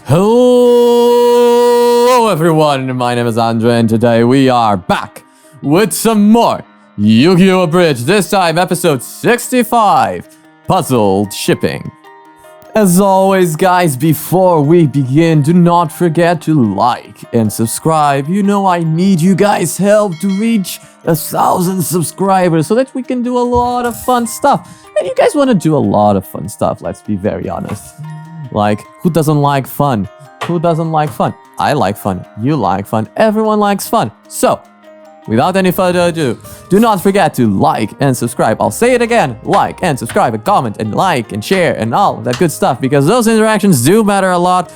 Hello everyone, my name is Andre and today we are back with some more Yu-Gi-Oh! Abridged, this time episode 65, Puzzled Shipping. As always guys, before we begin, do not forget to like and subscribe. You know I need you guys' help to reach 1,000 subscribers so that we can do a lot of fun stuff. And you guys want to do a lot of fun stuff, let's be very honest. Like, who doesn't like fun? Who doesn't like fun? I like fun, you like fun, everyone likes fun. So, without any further ado, do not forget to like and subscribe. I'll say it again, like and subscribe and comment and like and share and all that good stuff because those interactions do matter a lot.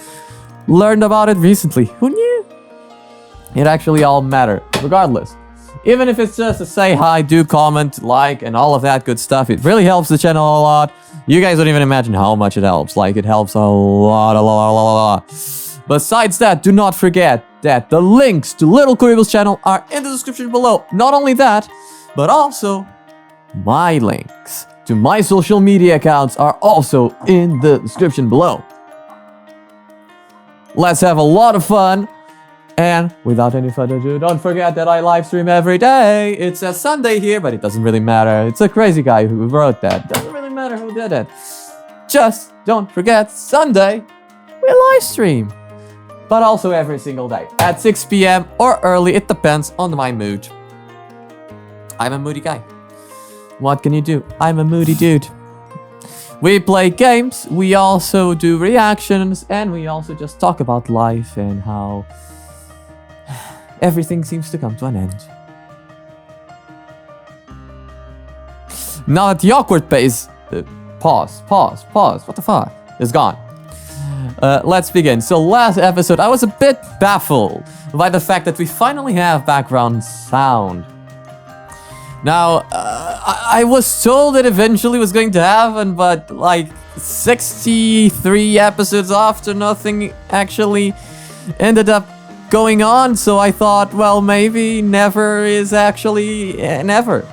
Learned about it recently. Who knew? It actually all matter, regardless. Even if it's just to say hi, do comment, like, and all of that good stuff. It really helps the channel a lot. You guys don't even imagine how much it helps. Like, it helps a lot. Besides that, do not forget that the links to Little Kuriboh's channel are in the description below. Not only that, but also my links to my social media accounts are also in the description below. Let's have a lot of fun. And without any further ado, don't forget that I live stream every day. It's a Sunday here, but it doesn't really matter. It's a crazy guy who wrote that. Doesn't really matter who did it. Just don't forget, Sunday, we live stream. But also every single day, at 6 PM or early, it depends on my mood. I'm a moody guy. What can you do? I'm a moody dude. We play games, we also do reactions, and we also just talk about life and how everything seems to come to an end. Now that the awkward pace, pause, what the fuck, is gone. Let's begin. So last episode, I was a bit baffled by the fact that we finally have background sound. Now, I was told it eventually was going to happen, but like 63 episodes after, nothing actually ended up going on, so I thought, well, maybe never is actually never.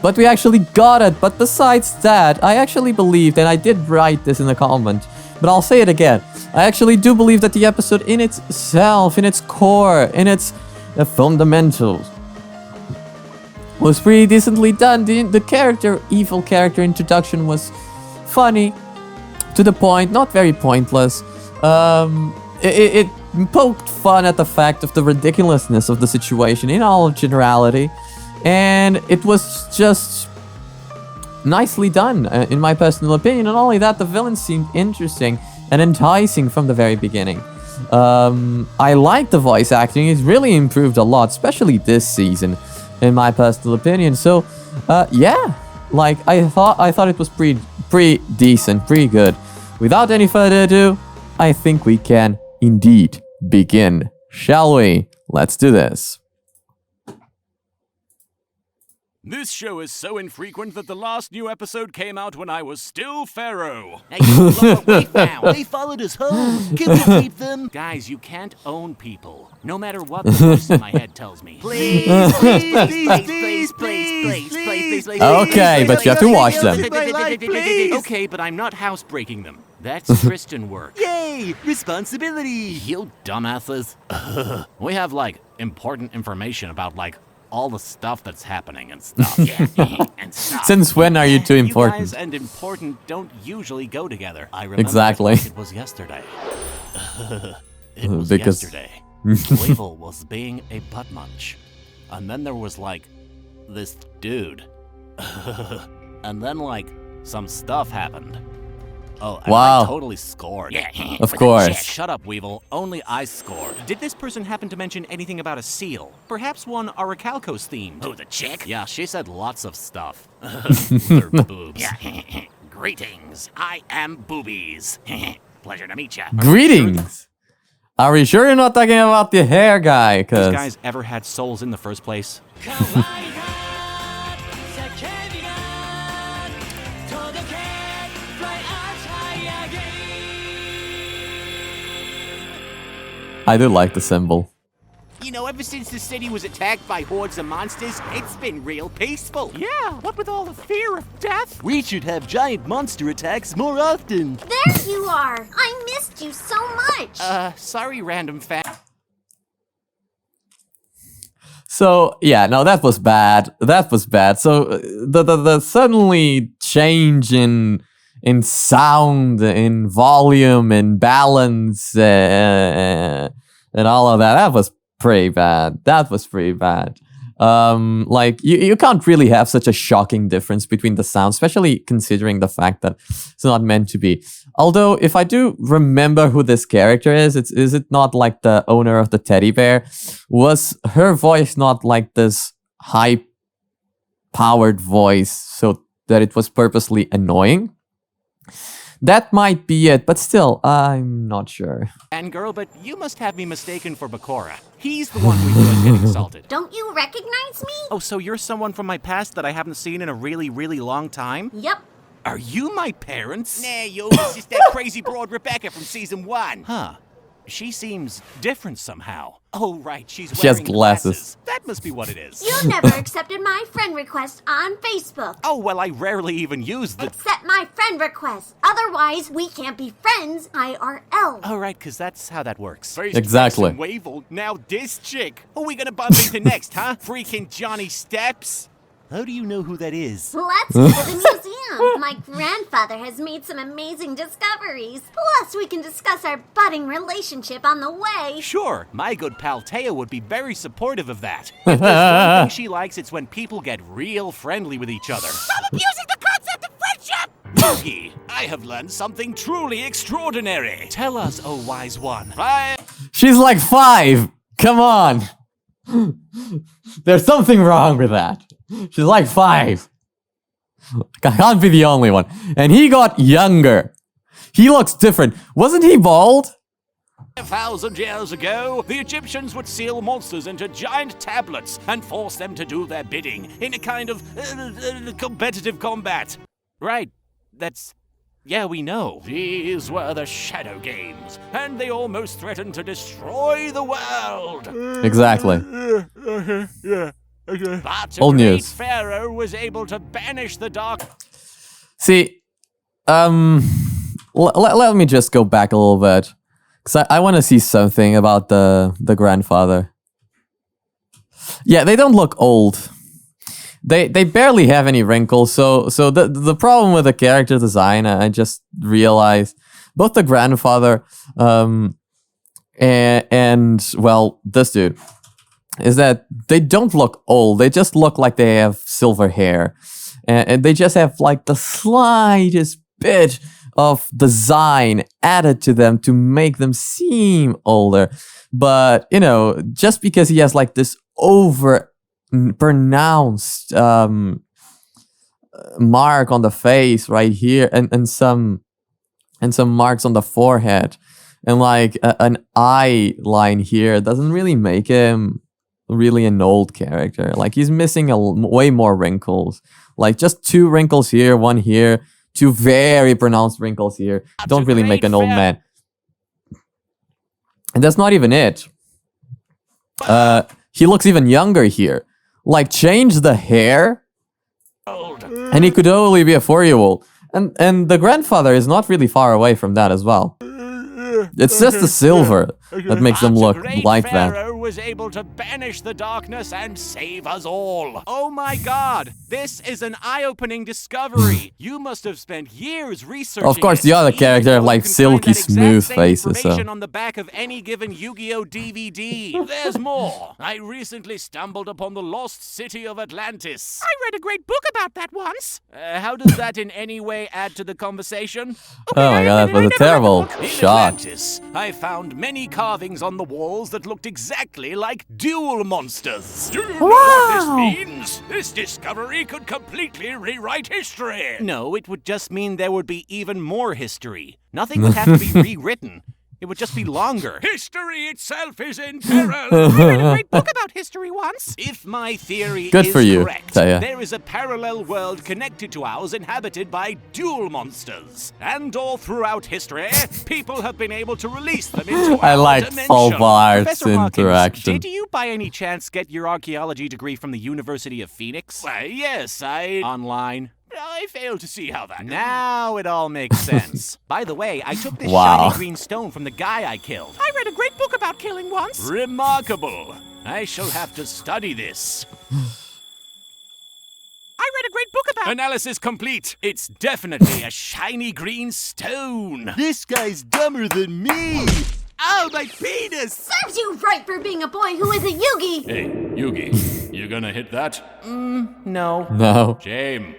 But we actually got it. But besides that, I actually believed, and I did write this in the comment, but I'll say it again. I actually do believe that the episode in itself, in its core, in its fundamentals, was pretty decently done. The evil character introduction was funny, to the point, not very pointless. It poked fun at the fact of the ridiculousness of the situation in all generality, and it was just nicely done, in my personal opinion. And not only that, the villain seemed interesting and enticing from the very beginning. I like the voice acting. It's really improved a lot, especially this season, in my personal opinion. So, yeah, like I thought it was pretty decent, pretty good. Without any further ado, I think we can indeed begin, shall we? Let's do this. This show is so infrequent that the last new episode came out when I was still Pharaoh. Hey, look what we found. They followed us home. Can we keep them? Guys, you can't own people, no matter what the voice in my head tells me. Please. Okay, but you have to watch them. Okay, but I'm not housebreaking them. That's Christian work. Yay! Responsibility. You dumbasses. We have, like, important information about, like, all the stuff that's happening and stuff. And stuff. Since when are you too You important? guys and important don't usually go together. I remember Exactly. it was yesterday. It was Because- yesterday. Weevil was being a butt munch. And then there was, like, this dude. And then, like, some stuff happened. Oh, and Wow. I totally scored. Of course. Shut up, Weevil. Only I scored. Did this person happen to mention anything about a seal? Perhaps one Aracalcos themed? Oh, the chick? Yeah, she said lots of stuff. Their boobs. Greetings. I am Boobies. Pleasure to meet ya. Greetings. Are we sure you're not talking about the hair guy? These Cause guys ever had souls in the first place? I do like the symbol. You know ever since the city was attacked by hordes of monsters, it's been real peaceful. Yeah, what with all the fear of death? We should have giant monster attacks more often. There you are! I missed you so much! Sorry, random fan. So yeah, no, that was bad. That was bad. So the suddenly change in sound, in volume, in balance, and all of that. That was pretty bad. That was pretty bad. Like you can't really have such a shocking difference between the sounds, especially considering the fact that it's not meant to be. Although, if I do remember who this character is it not like the owner of the teddy bear? Was her voice not like this high-powered voice, so that it was purposely annoying? That might be it, but still, I'm not sure. And girl, but you must have me mistaken for Bakura. He's the one we've been getting salted. Don't you recognize me? Oh, so you're someone from my past that I haven't seen in a really, really long time? Yep. Are you my parents? Nah, yo, it's just that crazy broad Rebecca from season 1. Huh. She seems different somehow. Oh, right, she's She has wearing glasses. That must be what it is. You never accepted my friend request on Facebook. Oh, well, I rarely even use the... Accept my friend request. Otherwise, we can't be friends IRL. Oh, right, because that's how that works. First Exactly. Jackson Wavell, now this chick. Who we gonna bump into next, huh? Freaking Johnny Steps? How do you know who that is? Let's go to the museum. My grandfather has made some amazing discoveries. Plus, we can discuss our budding relationship on the way. Sure, my good pal Taya would be very supportive of that. If there's one thing she likes, it's when people get real friendly with each other. Stop abusing the concept of friendship! Yugi, I have learned something truly extraordinary. Tell us, oh wise one. She's like 5! Come on! There's something wrong with that. She's like 5. I can't be the only one. And he got younger. He looks different. Wasn't he bald? 1,000 years ago, the Egyptians would seal monsters into giant tablets and force them to do their bidding in a kind of competitive combat. Right, that's... yeah, we know. These were the Shadow Games, and they almost threatened to destroy the world. Exactly. But a Old great news. pharaoh was able to banish the dark. See, let me just go back a little bit. Because I want to see something about the grandfather. Yeah, they don't look old. They barely have any wrinkles, so the problem with the character design, I just realized, both the grandfather and well, this dude, is that they don't look old. They just look like they have silver hair, and they just have like the slightest bit of design added to them to make them seem older. But you know, just because he has like this over pronounced mark on the face right here, and some marks on the forehead, and like an eye line here, doesn't really make him really an old character. Like, he's missing way more wrinkles. Like, just 2 wrinkles here, 1 here, 2 very pronounced wrinkles here. Don't really make an old man. And that's not even it. He looks even younger here. Like, change the hair, and he could only be a 4-year-old. And the grandfather is not really far away from that as well. It's just the silver that makes them look like that. Pharaoh was able to banish the darkness and save us all. Oh my god, this is an eye-opening discovery. You must have spent years researching Of course, it. the other Even character have though like you can find silky that exact smooth same faces, so. information on the back of any given Yu-Gi-Oh DVD. There's more. I recently stumbled upon the lost city of Atlantis. I read a great book about that once. How does that in any way add to the conversation? Oh my god, that was a terrible In shot. Atlantis, I found many carvings on the walls that looked exactly like duel monsters. Do you know what this means? This discovery could completely rewrite history. No, it would just mean there would be even more history. Nothing would have to be rewritten. It would just be longer. History itself is in peril. I read a great book about history once. If my theory Good is for you, correct, Taya. there is a parallel world connected to ours inhabited by dual monsters. And all throughout history, people have been able to release them into I our like dimension. full arts Professor Hawkins, interaction. did you by any chance get your archaeology degree from the University of Phoenix? Why, yes, I failed to see how that. Now it all makes sense. By the way, I took this Wow. shiny green stone from the guy I killed. I read a great book about killing once. Remarkable. I shall have to study this. I read a great book about. Analysis complete. It's definitely a shiny green stone. This guy's dumber than me. Ow, my penis! Serves you right for being a boy who is a Yugi! Hey, Yugi, you gonna hit that? No. No. Shame.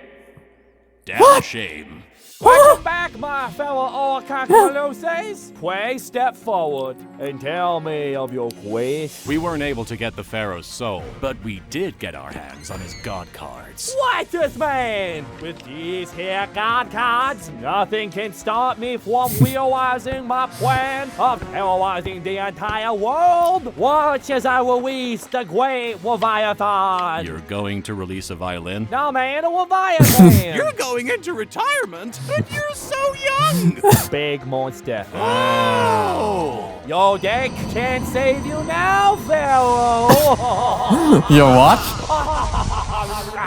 Damn shame. Welcome back, my fellow Orcacaluces. Please step forward and tell me of your quest. We weren't able to get the Pharaoh's soul, but we did get our hands on his god cards. What this man? With these here god cards, nothing can stop me from realizing my plan of terrorizing the entire world. Watch as I release the great Leviathan. You're going to release a violin? No, man, a Leviathan. You're going into retirement? But you're so young! Big monster. Oh! Your deck can't save you now, Pharaoh. Your what?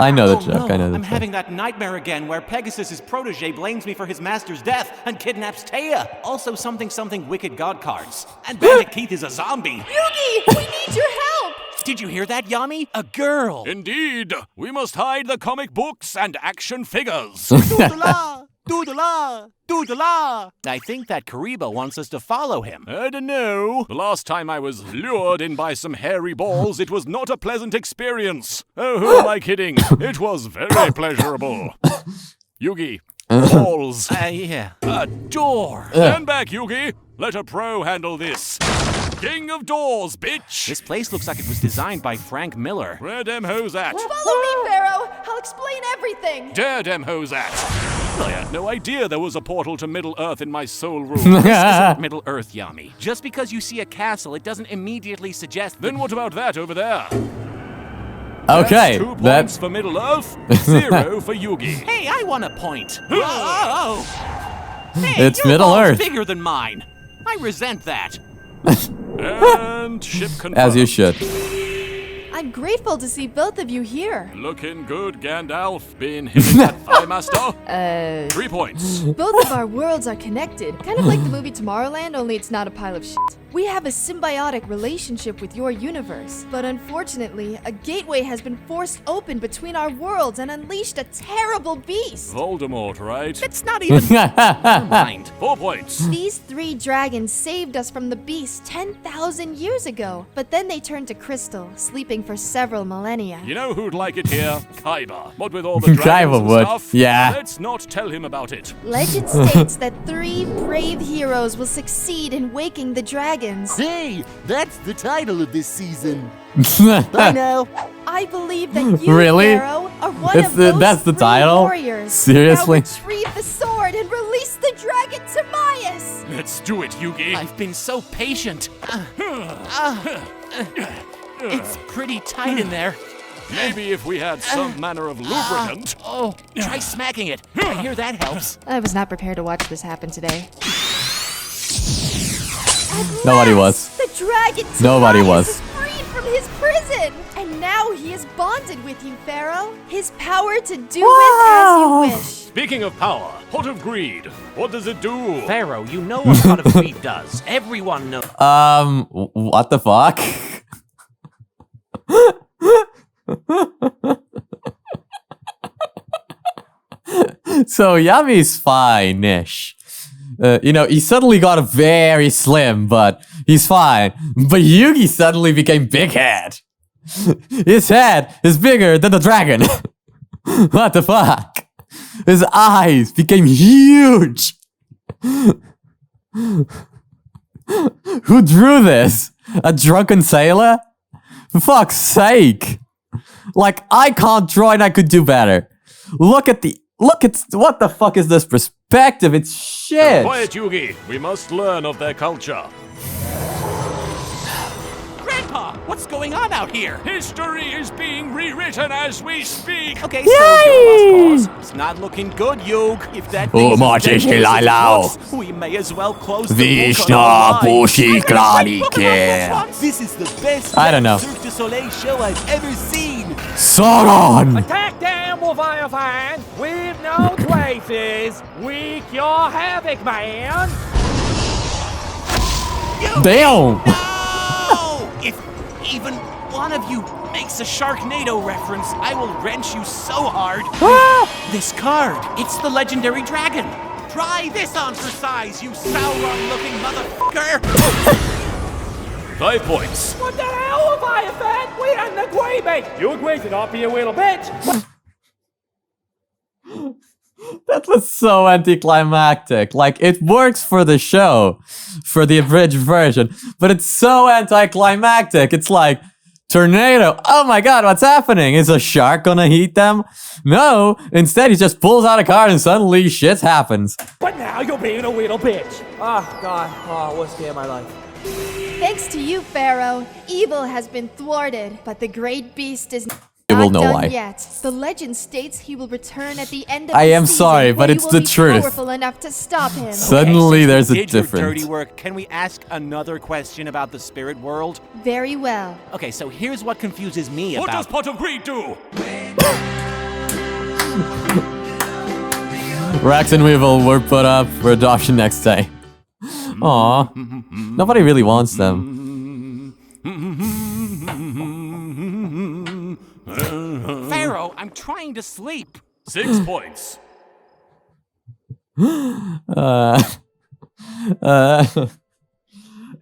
I know the joke. I know the I'm joke. having that nightmare again where Pegasus's protege blames me for his master's death and kidnaps Taya. Also something wicked god cards. And Bandit Keith is a zombie. Yugi, we need your help! Did you hear that, Yami? A girl. Indeed! We must hide the comic books and action figures. Doodle-la! Doodle-la! Doodle-la! I think that Kuriboh wants us to follow him. I don't know. The last time I was lured in by some hairy balls, it was not a pleasant experience. Oh, who am I kidding? It was very pleasurable. Yugi, balls. Yeah. A door. Stand back, Yugi. Let a pro handle this. King of doors, bitch. This place looks like it was designed by Frank Miller. Where dem hoes at? Follow me, Pharaoh! I'll explain everything! Dare dem hoes at? I had no idea there was a portal to Middle Earth in my soul room. This isn't Middle Earth, Yami. Just because you see a castle, it doesn't immediately suggest Then what about that over there? Okay, That's 2 points that's for Middle Earth, 0 for Yugi. Hey, I want a point. Whoa! Hey, It's your Middle ball's Earth. bigger than mine. I resent that. And ship confirmed. as you should. I'm grateful to see both of you here. Looking good, Gandalf. Been hitting that thigh, master? 3 points. Both of our worlds are connected, kind of like the movie Tomorrowland, only it's not a pile of shit. We have a symbiotic relationship with your universe, but unfortunately, a gateway has been forced open between our worlds and unleashed a terrible beast. Voldemort, right? It's not even mind. 4 points. These 3 dragons saved us from the beast 10,000 years ago, but then they turned to crystal, sleeping for several millennia. You know who'd like it here? Kaiba. What with all the dragons Kaiba and would, stuff? yeah. Let's not tell him about it. Legend states that 3 brave heroes will succeed in waking the dragons. Hey, that's the title of this season. Bye now. I believe that you, Really? Pharaoh, are one It's of the- those that's the 3 title? warriors. Seriously? Now retrieve the sword and release the dragon Timaeus. Let's do it, Yugi. I've been so patient. It's pretty tight in there. Maybe if we had some manner of lubricant. Oh, try smacking it. I hear that helps. I was not prepared to watch this happen today. Nobody was. The dragon Nobody Timaeus was. is freed from his prison, and now he is bonded with you, Pharaoh. His power to do with as you wish. Speaking of power, pot of greed. What does it do? Pharaoh, you know what Pot of Greed does. Everyone knows. What the fuck? So Yami's fine-ish. You know, he suddenly got very slim, but he's fine. But Yugi suddenly became big head. His head is bigger than the dragon. What the fuck? His eyes became huge. Who drew this? A drunken sailor? For fuck's sake. Like, I can't draw and I could do better. Look at what the fuck is this perspective. It's shit. Quiet, Yugi. We must learn of their culture. Grandpa, what's going on out here? History is being rewritten as we speak. Okay, so you're lost cause. It's not looking good, Yug. If that thing's much as is dead as it Lilo? looks, we may as well close the book on our lives. This is the best I don't know. Cirque du Soleil show I've ever seen. Sauron! Attack them, Leviathan! We've no traces! We cure havoc, man! Damn! No! If even one of you makes a Sharknado reference, I will wrench you so hard. This card, it's the legendary dragon. Try this on for size, you Sauron-looking motherfucker! 5 points. What the hell, Leviathan? We didn't agree, mate! You agreed to not be a little bitch! That was so anticlimactic. Like, it works for the show, for the abridged version, but it's so anticlimactic. It's like, tornado, oh my god, what's happening? Is a shark gonna eat them? No, instead he just pulls out a card and suddenly shit happens. But now you're being a little bitch! Oh, God. Oh, worst day of my life. Thanks to you, Pharaoh, evil has been thwarted, but the great beast is You will not know done why. yet. The legend states he will return at the end of I the am season, sorry, but when you it's will the be truth. powerful enough to stop him. Suddenly there's a Did your dirty difference. work. Can we ask another question about the spirit world? Very well. Okay, so here's what confuses me What does about... pot of greed do? Rax and Weevil were put up for adoption next day. Aw, nobody really wants them. Pharaoh, I'm trying to sleep. 6 points.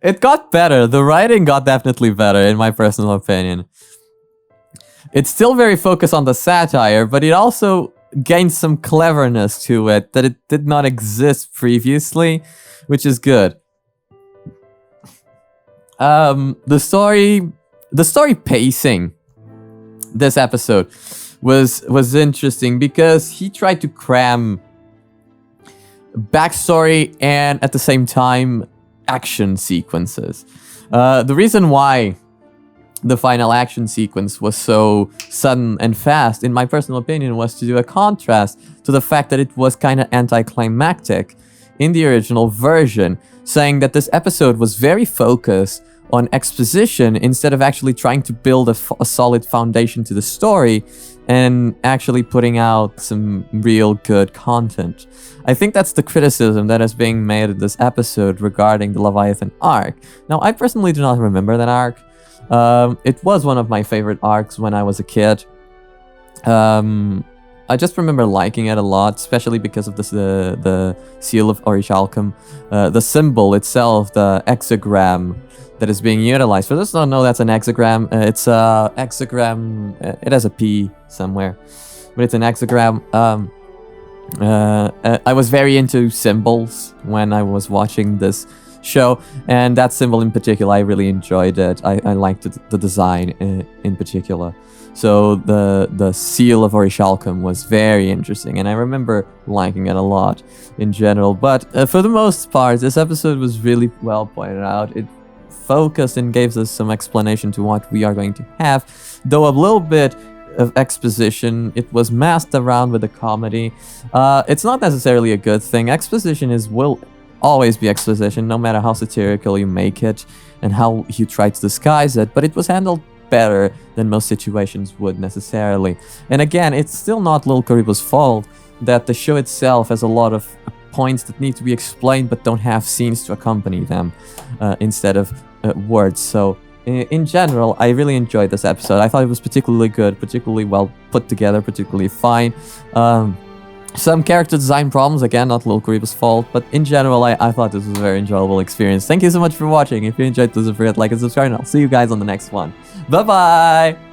It got better. The writing got definitely better, in my personal opinion. It's still very focused on the satire, but it also gained some cleverness to it that it did not exist previously, which is good. The story pacing this episode was interesting because he tried to cram backstory and at the same time action sequences. The reason why the final action sequence was so sudden and fast, in my personal opinion, was to do a contrast to the fact that it was kind of anticlimactic in the original version, saying that this episode was very focused on exposition instead of actually trying to build a solid foundation to the story and actually putting out some real good content. I think that's the criticism that is being made in this episode regarding the Leviathan arc. Now, I personally do not remember that arc. It was one of my favorite arcs when I was a kid. I just remember liking it a lot, especially because of the seal of Orichalcum. The symbol itself, the hexagram that is being utilized. For those who don't know, that's an hexagram. It's a hexagram. It has a P somewhere, but it's an hexagram. I was very into symbols when I was watching this show, and that symbol in particular, I really enjoyed it. I liked the design in particular. So the seal of Orichalcum was very interesting, and I remember liking it a lot in general. But for the most part, this episode was really well pointed out. It focused and gave us some explanation to what we are going to have, though a little bit of exposition. It was masked around with a comedy. It's not necessarily a good thing. Exposition will always be exposition, no matter how satirical you make it and how you try to disguise it, but it was handled better than most situations would necessarily. And again, it's still not Little Kuriboh's fault that the show itself has a lot of points that need to be explained but don't have scenes to accompany them instead of words. So in general, I really enjoyed this episode. I thought it was particularly good, particularly well put together, particularly fine. Some character design problems, again, not Little Kuriboh's fault, but in general, I thought this was a very enjoyable experience. Thank you so much for watching. If you enjoyed this, don't forget to like and subscribe, and I'll see you guys on the next one. Bye-bye!